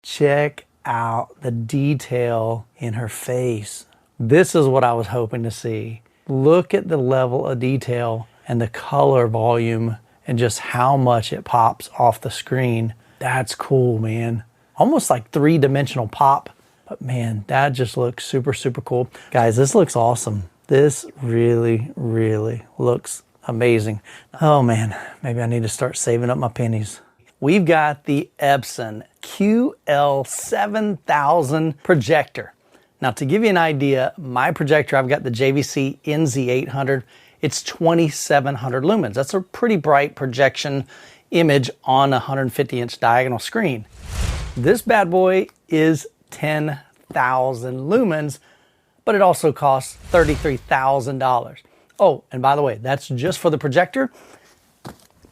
Check out the detail in her face. This is what I was hoping to see. Look at the level of detail and the color volume and just how much it pops off the screen. That's cool, man. Almost like three-dimensional pop, but man, that just looks super, super cool. Guys, this looks awesome. This really, really looks amazing. Oh man, maybe I need to start saving up my pennies. We've got the Epson QL7000 projector. Now, to give you an idea, my projector, I've got the JVC NZ800. It's 2,700 lumens. That's a pretty bright projection image on a 150-inch diagonal screen. This bad boy is 10,000 lumens, but it also costs $33,000. Oh, and by the way, that's just for the projector.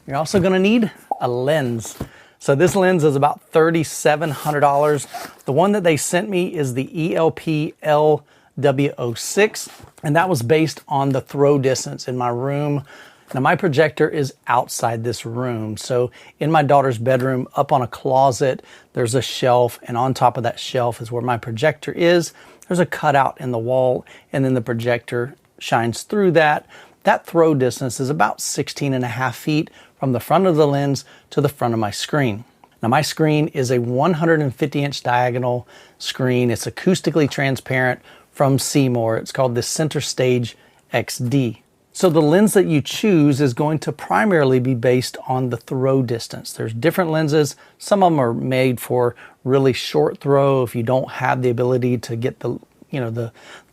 You're also gonna need a lens. So this lens is about $3,700. The one that they sent me is the ELP LW06, and that was based on the throw distance in my room. Now my projector is outside this room. So in my daughter's bedroom, up on a closet, there's a shelf, and on top of that shelf is where my projector is. There's a cutout in the wall, and then the projector shines through that. That throw distance is about 16.5 feet from the front of the lens to the front of my screen. Now my screen is a 150-inch diagonal screen. It's acoustically transparent from Seymour. It's called the Center Stage XD. So the lens that you choose is going to primarily be based on the throw distance. There's different lenses. Some of them are made for really short throw if you don't have the ability to get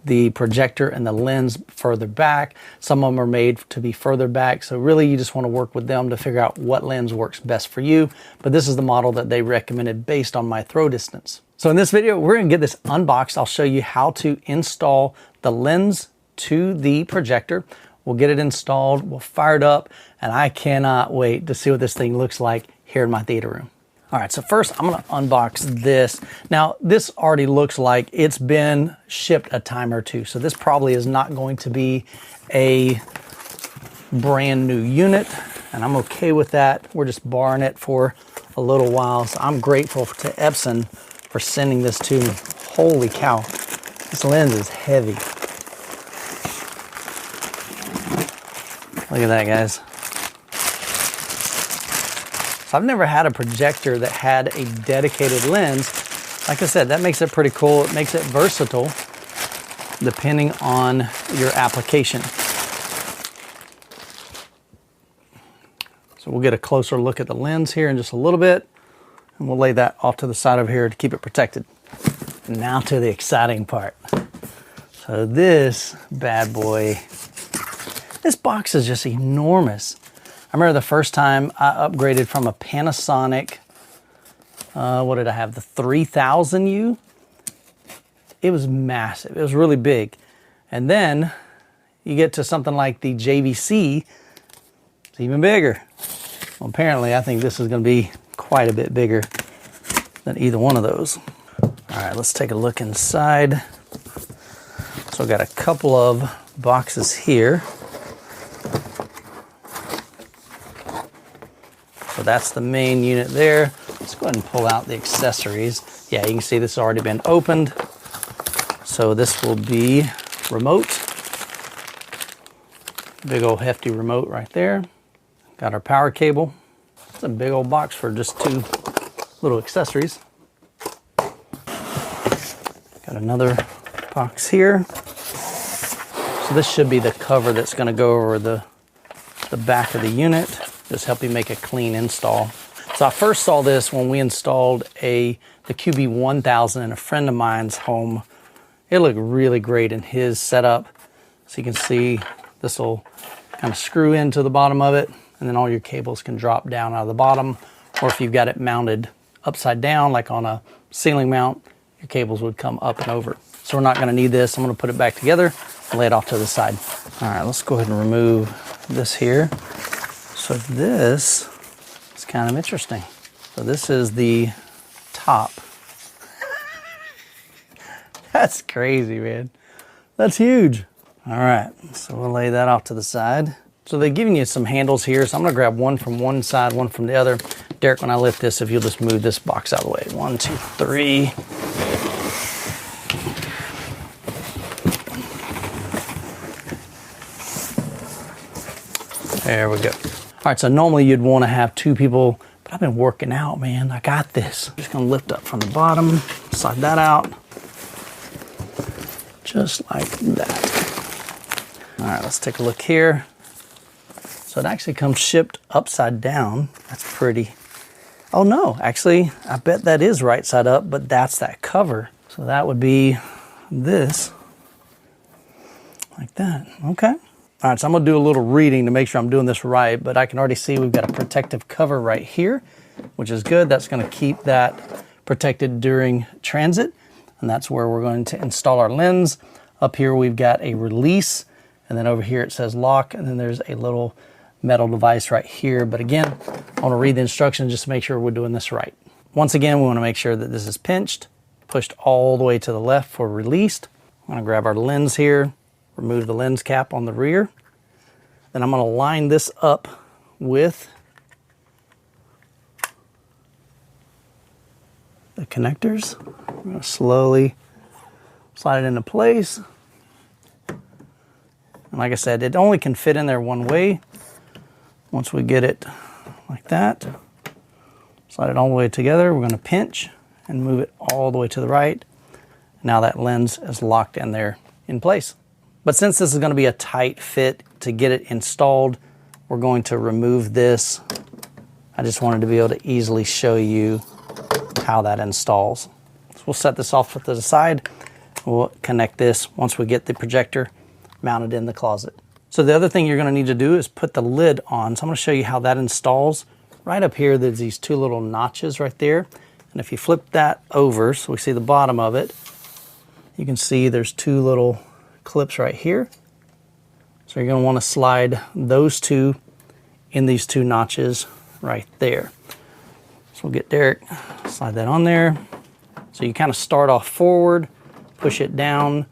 the projector and the lens further back. Some of them are made to be further back. So really you just want to work with them to figure out what lens works best for you. But this is the model that they recommended based on my throw distance. So in this video, we're going to get this unboxed. I'll show you how to install the lens to the projector. We'll get it installed, we'll fire it up, and I cannot wait to see what this thing looks like here in my theater room. All right, so first I'm gonna unbox this. Now, this already looks like it's been shipped a time or two, so this probably is not going to be a brand new unit, and I'm okay with that. We're just borrowing it for a little while, so I'm grateful to Epson for sending this to me. Holy cow, this lens is heavy. Look at that, guys. So I've never had a projector that had a dedicated lens. Like I said, that makes it pretty cool. It makes it versatile depending on your application. So we'll get a closer look at the lens here in just a little bit, and we'll lay that off to the side over here to keep it protected. Now to the exciting part. So this bad boy, this box is just enormous. I remember the first time I upgraded from a Panasonic, what did I have, the 3000U? It was massive, it was really big. And then you get to something like the JVC, it's even bigger. Well, apparently I think this is gonna be quite a bit bigger than either one of those. All right, let's take a look inside. So I've got a couple of boxes here. So that's the main unit there. Let's go ahead and pull out the accessories. Yeah, you can see this has already been opened. So this will be remote. Big old hefty remote right there. Got our power cable. It's a big old box for just two little accessories. Got another box here. So this should be the cover that's going to go over the back of the unit. Just help you make a clean install. So I first saw this when we installed the QB1000 in a friend of mine's home. It looked really great in his setup. So you can see this will kind of screw into the bottom of it, and then all your cables can drop down out of the bottom. Or if you've got it mounted upside down, like on a ceiling mount, your cables would come up and over. So we're not going to need this. I'm going to put it back together and lay it off to the side. All right, let's go ahead and remove this here. So this is kind of interesting. So this is the top. That's crazy, man. That's huge. All right, so we'll lay that off to the side. So they've given you some handles here. So I'm gonna grab one from one side, one from the other. Derek, when I lift this, if you'll just move this box out of the way. 1, 2, 3. There we go. All right, so normally you'd want to have 2 people, but I've been working out, man. I got this. Just gonna lift up from the bottom, slide that out, just like that. All right, let's take a look here. So it actually comes shipped upside down. That's pretty. Oh no, actually, I bet that is right side up, but that's that cover. So that would be this, like that, okay. All right, so I'm gonna do a little reading to make sure I'm doing this right, but I can already see we've got a protective cover right here, which is good. That's gonna keep that protected during transit, and that's where we're going to install our lens. Up here, we've got a release, and then over here it says lock, and then there's a little metal device right here. But again, I wanna read the instructions just to make sure we're doing this right. Once again, we wanna make sure that this is pinched, pushed all the way to the left for released. I'm gonna grab our lens here, remove the lens cap on the rear. Then I'm gonna line this up with the connectors. I'm gonna slowly slide it into place. And like I said, it only can fit in there one way. Once we get it like that, slide it all the way together, we're gonna pinch and move it all the way to the right. Now that lens is locked in there in place. But since this is going to be a tight fit to get it installed, we're going to remove this. I just wanted to be able to easily show you how that installs. So we'll set this off to the side. We'll connect this once we get the projector mounted in the closet. So the other thing you're going to need to do is put the lid on. So I'm going to show you how that installs. Right up here, there's these 2 little notches right there. And if you flip that over, so we see the bottom of it, you can see there's 2 little clips right here. So you're going to want to slide those 2 in these 2 notches right there. So we'll get Derek, slide that on there. So you kind of start off forward, push it down,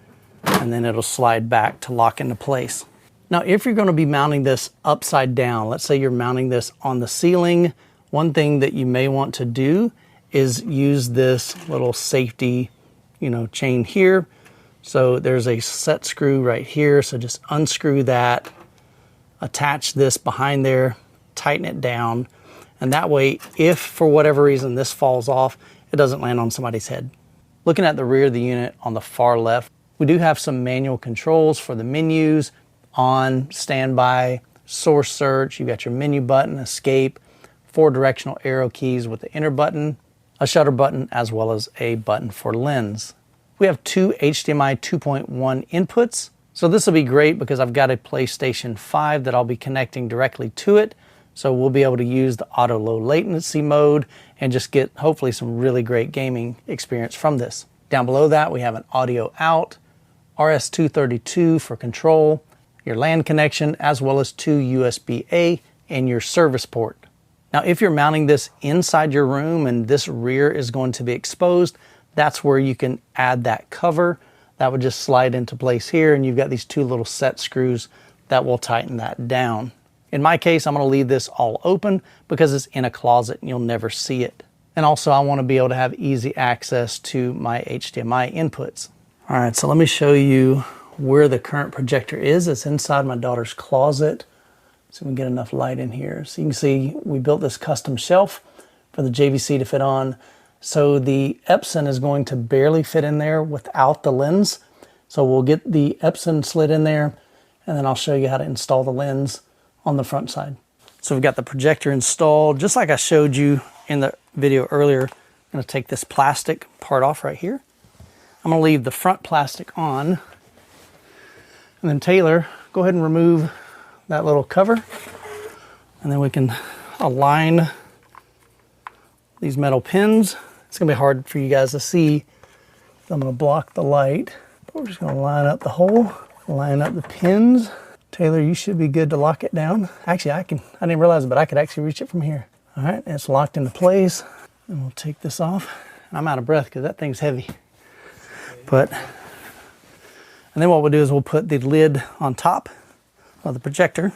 and then it'll slide back to lock into place. Now, if you're going to be mounting this upside down, let's say you're mounting this on the ceiling, one thing that you may want to do is use this little safety, chain here. So there's a set screw right here. So just unscrew that, attach this behind there, tighten it down. And that way, if for whatever reason this falls off, it doesn't land on somebody's head. Looking at the rear of the unit on the far left, we do have some manual controls for the menus, on, standby, source search. You've got your menu button, escape, 4 directional arrow keys with the enter button, a shutter button, as well as a button for lens. We have 2 HDMI 2.1 inputs. So this will be great because I've got a PlayStation 5 that I'll be connecting directly to it. So we'll be able to use the auto low latency mode and just get hopefully some really great gaming experience from this. Down below that, we have an audio out, RS-232 for control, your LAN connection, as well as 2 USB-A and your service port. Now, if you're mounting this inside your room and this rear is going to be exposed, that's where you can add that cover. That would just slide into place here, and you've got these 2 little set screws that will tighten that down. In my case, I'm going to leave this all open because it's in a closet and you'll never see it. And also, I want to be able to have easy access to my HDMI inputs. All right, so let me show you where the current projector is. It's inside my daughter's closet. So we can get enough light in here. So you can see we built this custom shelf for the JVC to fit on. So the Epson is going to barely fit in there without the lens. So we'll get the Epson slid in there, and then I'll show you how to install the lens on the front side. So we've got the projector installed, just like I showed you in the video earlier. I'm gonna take this plastic part off right here. I'm gonna leave the front plastic on. And then Taylor, go ahead and remove that little cover. And then we can align these metal pins. It's gonna be hard for you guys to see. I'm gonna block the light. But we're just gonna line up the hole, line up the pins. Taylor, you should be good to lock it down. Actually, I didn't realize it, but I could actually reach it from here. All right, it's locked into place. And we'll take this off. I'm out of breath because that thing's heavy. And then what we'll do is we'll put the lid on top of the projector.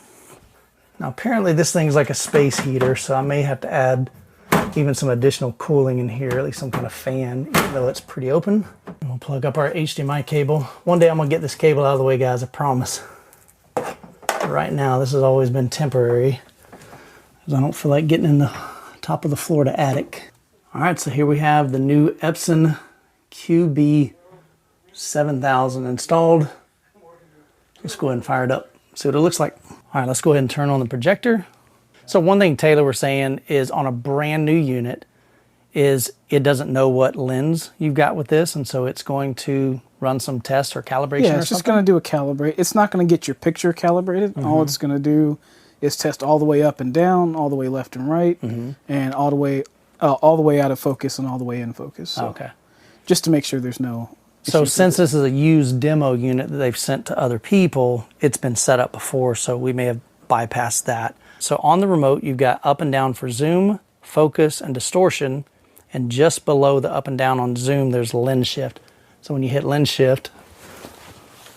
Now apparently this thing's like a space heater, so I may have to add even some additional cooling in here, at least some kind of fan, even though it's pretty open. And we'll plug up our HDMI cable. One day I'm gonna get this cable out of the way, guys, I promise. But right now, this has always been temporary, because I don't feel like getting in the top of the Florida attic. All right, so here we have the new Epson QB7000 installed. Let's go ahead and fire it up, see what it looks like. All right, let's go ahead and turn on the projector. So one thing Taylor was saying is on a brand new unit is it doesn't know what lens you've got with this, and so it's going to run some tests or calibration. Yeah, it's just going to do a calibrate. It's not going to get your picture calibrated. All it's going to do is test all the way up and down, all the way left and right, and all the way out of focus and all the way in focus. So okay. Just to make sure there's no... So since this is a used demo unit that they've sent to other people, it's been set up before, so we may have bypassed that. So on the remote, you've got up and down for zoom, focus, and distortion. And just below the up and down on zoom, there's lens shift. So when you hit lens shift,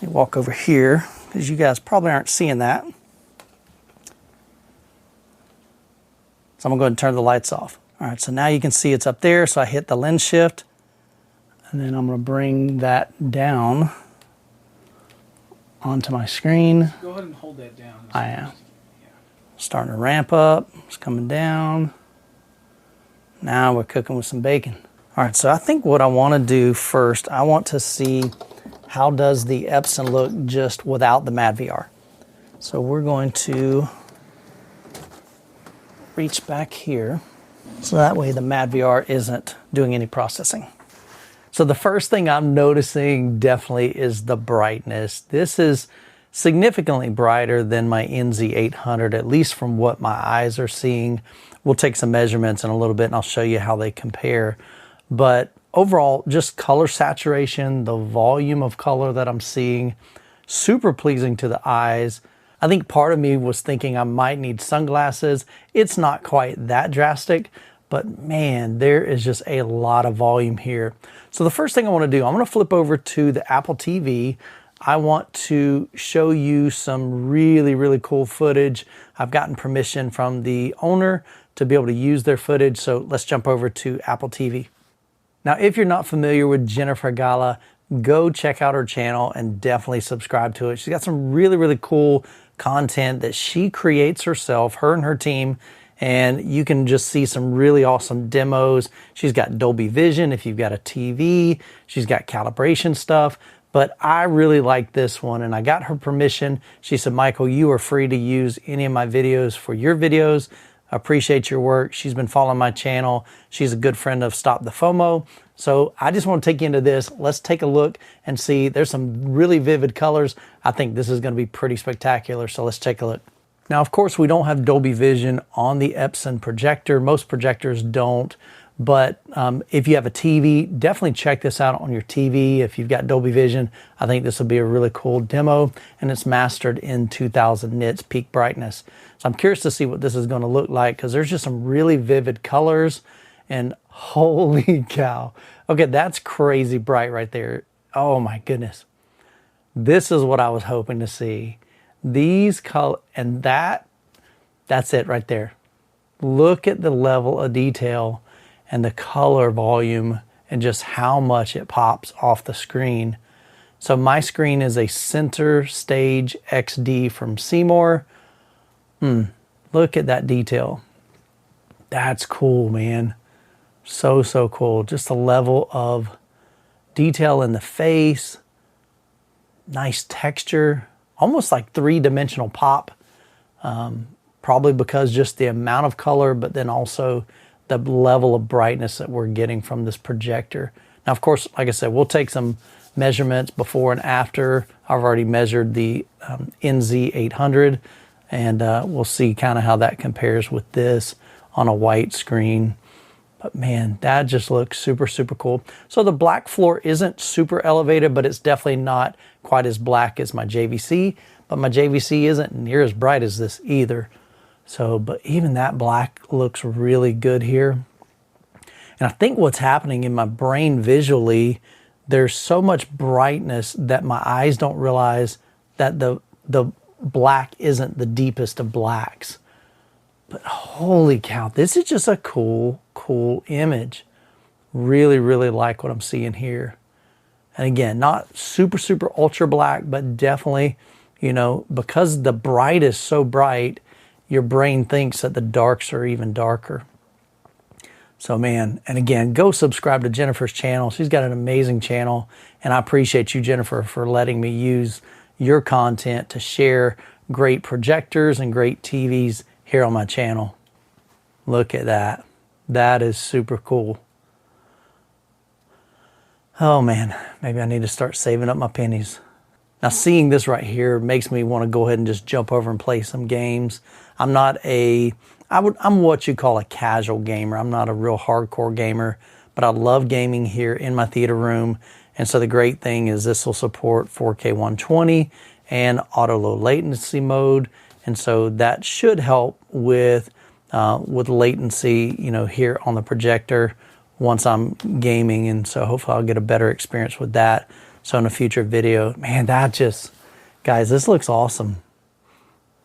you walk over here, because you guys probably aren't seeing that. So I'm gonna go ahead and turn the lights off. All right, so now you can see it's up there. So I hit the lens shift, and then I'm gonna bring that down onto my screen. Go ahead and hold that down. I am. Starting to ramp up, it's coming down. Now we're cooking with some bacon. All right, so I think what I want to do first, I want to see how does the Epson look just without the MadVR. So we're going to reach back here, so that way the MadVR isn't doing any processing. So the first thing I'm noticing definitely is the brightness. This is significantly brighter than my NZ800, at least from what my eyes are seeing. We'll take some measurements in a little bit and I'll show you how they compare. But overall, just color saturation, the volume of color that I'm seeing, super pleasing to the eyes. I think part of me was thinking I might need sunglasses. It's not quite that drastic, but man, there is just a lot of volume here. So the first thing I want to do, I'm going to flip over to the Apple TV. I want to show you some really, really cool footage. I've gotten permission from the owner to be able to use their footage, so let's jump over to Apple TV. Now, if you're not familiar with Jennifer Gala, go check out her channel and definitely subscribe to it. She's got some really, really cool content that she creates herself, her and her team, and you can just see some really awesome demos. She's got Dolby Vision if you've got a TV. She's got calibration stuff. But I really like this one, and I got her permission. She said, Michael, you are free to use any of my videos for your videos. I appreciate your work. She's been following my channel. She's a good friend of Stop the FOMO. So I just want to take you into this. Let's take a look and see. There's some really vivid colors. I think this is going to be pretty spectacular, so let's take a look. Now, of course, we don't have Dolby Vision on the Epson projector. Most projectors don't. But if you have a TV, definitely check this out on your TV. If you've got Dolby Vision, I think this will be a really cool demo, and it's mastered in 2000 nits peak brightness. So I'm curious to see what this is going to look like, because there's just some really vivid colors, and holy cow. Okay, that's crazy bright right there. Oh my goodness. This is what I was hoping to see. These colors, and that's it right there. Look at the level of detail and the color volume and just how much it pops off the screen. So my screen is a Center Stage XD from Seymour. Look at that detail. That's cool, man. So, so cool. Just the level of detail in the face. Nice texture. Almost like three-dimensional pop. Probably because just the amount of color, but then also the level of brightness that we're getting from this projector. Now, of course, like I said, we'll take some measurements before and after. I've already measured the NZ800, and we'll see kind of how that compares with this on a white screen. But man, that just looks super, super cool. So the black floor isn't super elevated, but it's definitely not quite as black as my JVC, but my JVC isn't near as bright as this either. So, but even that black looks really good here. And I think what's happening in my brain visually, there's so much brightness that my eyes don't realize that the black isn't the deepest of blacks. But holy cow, this is just a cool, cool image. Really, really like what I'm seeing here. And again, not super, super ultra black, but definitely, you know, because the bright is so bright, your brain thinks that the darks are even darker. So man, and again, go subscribe to Jennifer's channel. She's got an amazing channel, and I appreciate you, Jennifer, for letting me use your content to share great projectors and great TVs here on my channel. Look at that. That is super cool. Oh man, maybe I need to start saving up my pennies. Now seeing this right here makes me want to go ahead and just jump over and play some games. I'm what you call a casual gamer. I'm not a real hardcore gamer, but I love gaming here in my theater room. And so the great thing is this will support 4K 120 and auto low latency mode. And so that should help with latency, you know, here on the projector once I'm gaming. And so hopefully I'll get a better experience with that. So in a future video, man, guys, this looks awesome.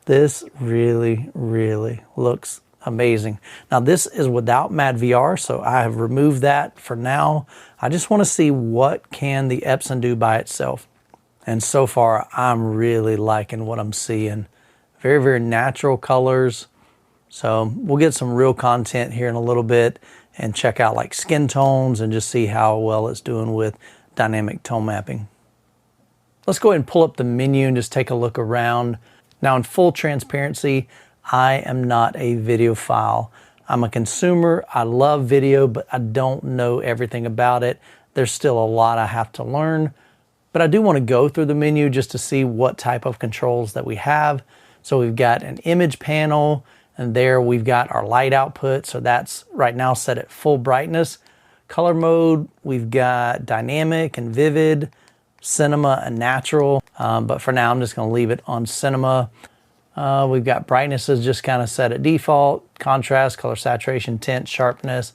This really, really looks amazing. Now this is without MadVR, so I have removed that for now. I just want to see what can the Epson do by itself. And so far, I'm really liking what I'm seeing. Very, very natural colors. So we'll get some real content here in a little bit and check out like skin tones and just see how well it's doing with dynamic tone mapping. Let's go ahead and pull up the menu and just take a look around. Now in full transparency, I am not a videophile. I'm a consumer. I love video, but I don't know everything about it. There's still a lot I have to learn, but I do want to go through the menu just to see what type of controls that we have. So we've got an image panel, and there we've got our light output. So that's right now set at full brightness. Color mode, we've got dynamic and vivid, cinema and natural. But for now, I'm just going to leave it on cinema. We've got brightness is just kind of set at default, contrast, color saturation, tint, sharpness,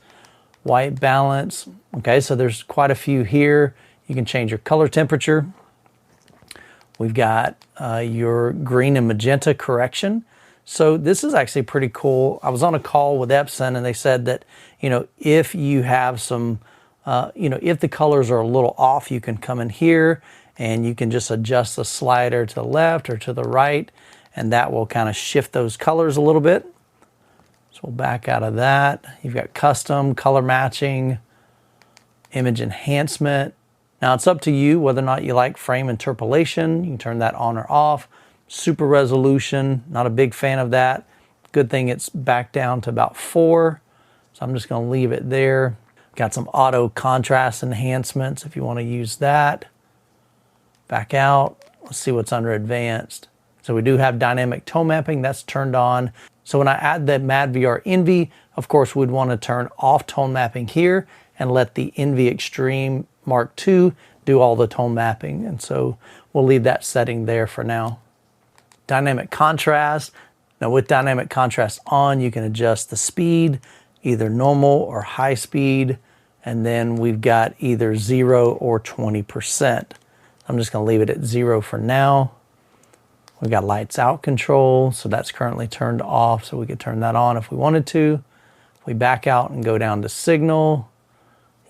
white balance. Okay, so there's quite a few here. You can change your color temperature. We've got your green and magenta correction. So this is actually pretty cool. I was on a call with Epson and they said that, you know, if you have some, if the colors are a little off, you can come in here and you can just adjust the slider to the left or to the right, and that will kind of shift those colors a little bit. So we'll back out of that. You've got custom, color matching, image enhancement. Now it's up to you whether or not you like frame interpolation. You can turn that on or off. Super resolution, not a big fan of that. Good thing it's back down to about 4. So I'm just going to leave it there. Got some auto contrast enhancements if you want to use that. Back out. Let's see what's under advanced. So we do have dynamic tone mapping. That's turned on. So when I add the MadVR Envy, of course, we'd want to turn off tone mapping here and let the Envy Extreme Mark II do all the tone mapping. And so we'll leave that setting there for now. Dynamic contrast. Now with dynamic contrast on, you can adjust the speed, either normal or high speed. And then we've got either 0 or 20%. I'm just going to leave it at 0 for now. We've got lights out control, so that's currently turned off, so we could turn that on if we wanted to. If we back out and go down to signal,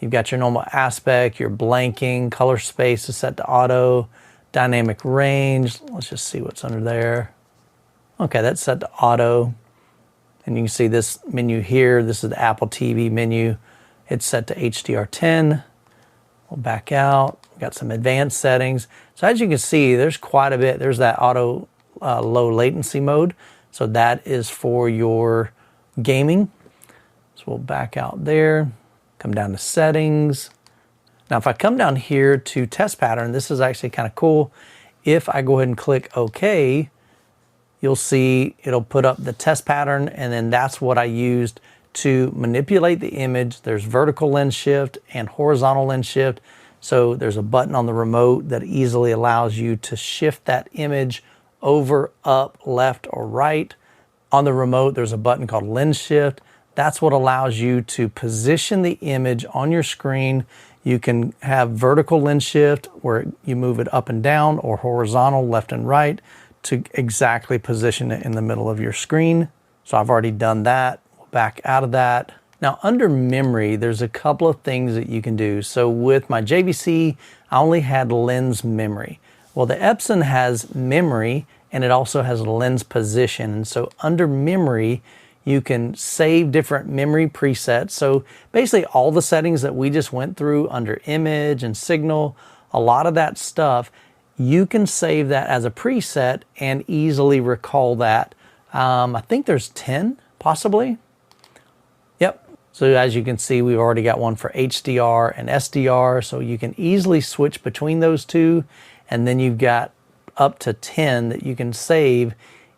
you've got your normal aspect, your blanking, color space is set to auto, dynamic range. Let's just see what's under there. Okay, that's set to auto. And you can see this menu here. This is the Apple TV menu. It's set to HDR10. We'll back out. We've got some advanced settings. So as you can see, there's quite a bit. There's that auto low latency mode. So that is for your gaming. So we'll back out there, come down to settings. Now, if I come down here to test pattern, this is actually kind of cool. If I go ahead and click OK, you'll see it'll put up the test pattern, and then that's what I used to manipulate the image. There's vertical lens shift and horizontal lens shift. So there's a button on the remote that easily allows you to shift that image over, up, left, or right. On the remote, there's a button called lens shift. That's what allows you to position the image on your screen. You can have vertical lens shift where you move it up and down, or horizontal left and right to exactly position it in the middle of your screen. So I've already done that. We'll back out of that. Now under memory, there's a couple of things that you can do. So with my JVC, I only had lens memory. Well, the Epson has memory and it also has lens position. And so under memory, you can save different memory presets. So basically all the settings that we just went through under image and signal, a lot of that stuff, you can save that as a preset and easily recall that. I think there's 10 possibly. Yep. So as you can see, we've already got one for HDR and SDR. So you can easily switch between those two. And then you've got up to 10 that you can save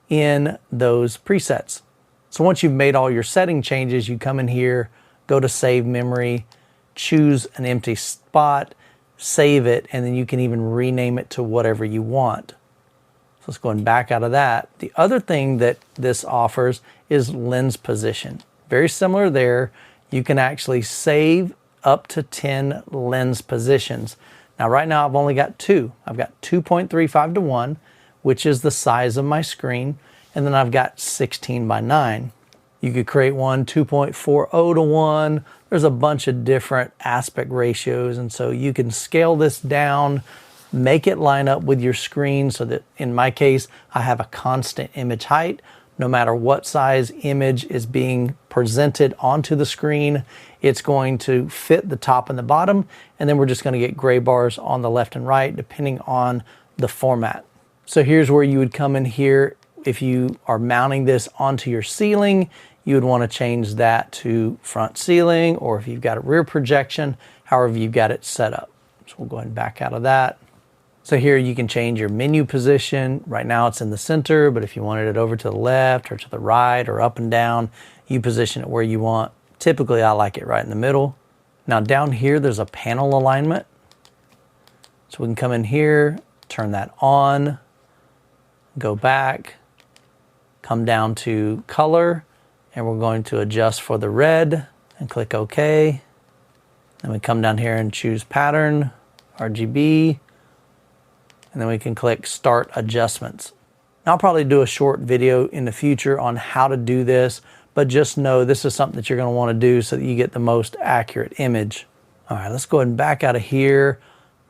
in those presets. So once you've made all your setting changes, you come in here, go to save memory, choose an empty spot, save it, and then you can even rename it to whatever you want. So let's go and back out of that. The other thing that this offers is lens position. Very similar there. You can actually save up to 10 lens positions. Now right now I've only got 2. I've got 2.35 to 1, which is the size of my screen. And then I've got 16 by 9. You could create one 2.40 to 1. There's a bunch of different aspect ratios. And so you can scale this down, make it line up with your screen so that in my case, I have a constant image height. No matter what size image is being presented onto the screen, it's going to fit the top and the bottom. And then we're just going to get gray bars on the left and right, depending on the format. So here's where you would come in here. If you are mounting this onto your ceiling, you would want to change that to front ceiling, or if you've got a rear projection, however you've got it set up. So we'll go ahead and back out of that. So here you can change your menu position. Right now it's in the center, but if you wanted it over to the left or to the right or up and down, you position it where you want. Typically I like it right in the middle. Now down here there's a panel alignment. So we can come in here, turn that on, go back, come down to color, and we're going to adjust for the red and click OK. Then we come down here and choose pattern, RGB, and then we can click start adjustments. Now, I'll probably do a short video in the future on how to do this, but just know this is something that you're going to want to do so that you get the most accurate image. All right, let's go ahead and back out of here,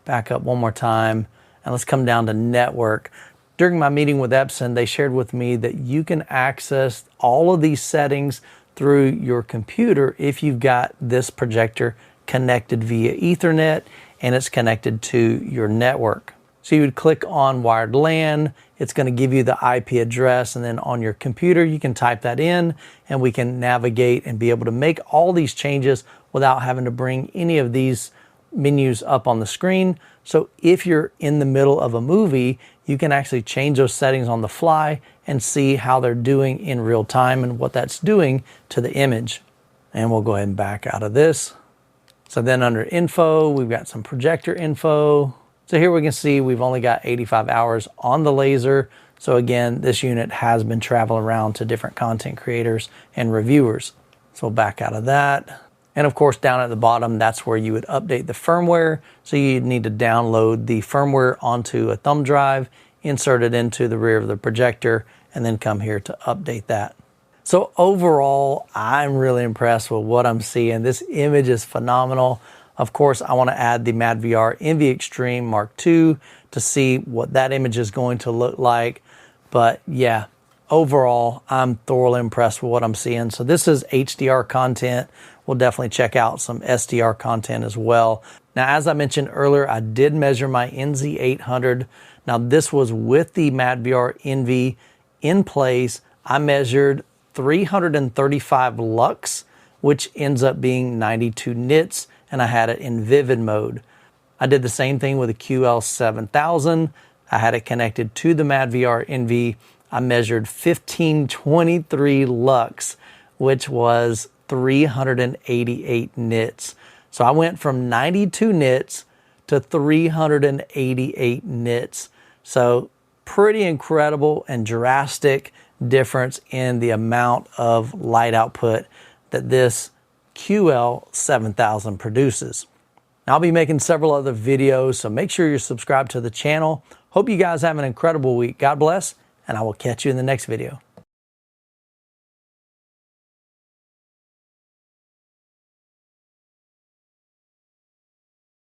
back up one more time, and let's come down to network. During my meeting with Epson, they shared with me that you can access all of these settings through your computer if you've got this projector connected via Ethernet and it's connected to your network. So you would click on wired LAN, it's going to give you the IP address, and then on your computer you can type that in and we can navigate and be able to make all these changes without having to bring any of these menus up on the screen. So if you're in the middle of a movie, you can actually change those settings on the fly and see how they're doing in real time and what that's doing to the image. And we'll go ahead and back out of this. So then under info, we've got some projector info. So here we can see we've only got 85 hours on the laser. So again, this unit has been traveling around to different content creators and reviewers. So we'll back out of that. And of course, down at the bottom, that's where you would update the firmware. So you'd need to download the firmware onto a thumb drive, insert it into the rear of the projector, and then come here to update that. So overall, I'm really impressed with what I'm seeing. This image is phenomenal. Of course, I want to add the MadVR NV Extreme Mark II to see what that image is going to look like. But yeah, overall, I'm thoroughly impressed with what I'm seeing. So this is HDR content. We'll definitely check out some SDR content as well. Now, as I mentioned earlier, I did measure my NZ800. Now, this was with the MadVR NV in place. I measured 335 lux, which ends up being 92 nits, and I had it in vivid mode. I did the same thing with the QL7000. I had it connected to the MadVR NV. I measured 1523 lux, which was 388 nits. So I went from 92 nits to 388 nits. So pretty incredible and drastic difference in the amount of light output that this QL7000 produces. Now, I'll be making several other videos, so make sure you're subscribed to the channel. Hope you guys have an incredible week. God bless, and I will catch you in the next video.